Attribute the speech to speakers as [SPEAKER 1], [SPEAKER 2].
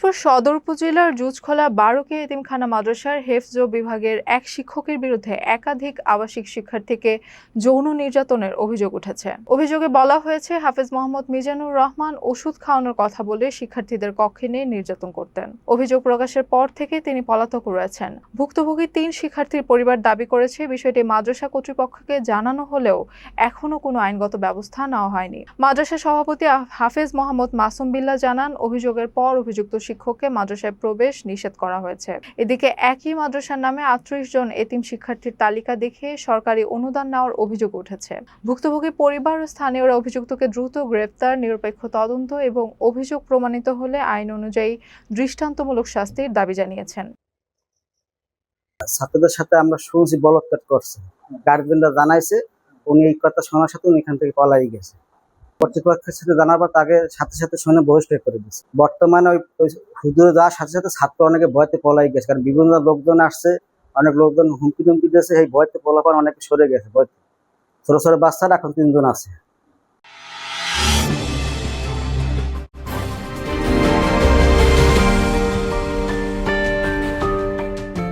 [SPEAKER 1] দিনাজপুর সদর উপজেলার জুজখোলা 12 এতিমখানা মাদ্রাসার হেফজ বিভাগের এক শিক্ষকের বিরুদ্ধে একাধিক আবাসিক শিক্ষার্থীকে যৌন নির্যাতনের অভিযোগ উঠেছে। অভিযোগে বলা হয়েছে, হাফেজ মোহাম্মদ মিজানুর রহমান ওষুধ খাওয়ানোর কথা বলে শিক্ষার্থীদের কক্ষে নিয়ে নির্যাতন করতেন। অভিযোগ প্রকাশের পর থেকে তিনি পলাতক রয়েছেন। ভুক্তভোগী 3 শিক্ষার্থীর পরিবার দাবি করেছে, বিষয়টি মাদ্রাসা কর্তৃপক্ষকে জানানো হলেও এখনো কোনো আইনগত ব্যবস্থা নেওয়া হয়নি। মাদ্রাসা সভাপতি হাফেজ মোহাম্মদ মাসুম বিল্লাহ জানান, অভিযোগের পর অভিযুক্ত শিক্ষককে মাদ্রাসায় প্রবেশ নিষেধ করা হয়েছে। এদিকে একই মাদ্রাসার নামে 38 জন এতিম শিক্ষার্থীর তালিকা দেখে সরকারি অনুদান নেওয়ার অভিযোগ উঠেছে। ভুক্তভোগী পরিবার ও স্থানীয়রা অভিযুক্তকে দ্রুত গ্রেপ্তার, নিরপেক্ষ তদন্ত এবং অভিযোগ প্রমাণিত হলে আইন অনুযায়ী দৃষ্টান্তমূলক শাস্তির দাবি জানিয়েছেন।
[SPEAKER 2] ছাত্রদের সাথে আমরা শুনছি বলৎকার করছে, গার্জেনরা জানাইছে, উনি এই কথা শোনার সাথে উনি এখান থেকে পলাই গেছে। কর্তৃপক্ষের সাথে জানার পর তাকে সাথে সাথে শুনে বহিষ্কার করে দিচ্ছে। বর্তমানে ওই হুজুরে যাওয়ার সাথে সাথে ছাত্র অনেকে ভয়তে পলাই গেছে, কারণ বিভিন্ন লোকজন আসছে, অনেক লোকজন হুমকি ধুমকি দিয়েছে, এই ভয়তে পলাপান অনেকে সরে গেছে। ভয়তে ছোট ছোট বাচ্চারা এখন 3 জন আছে।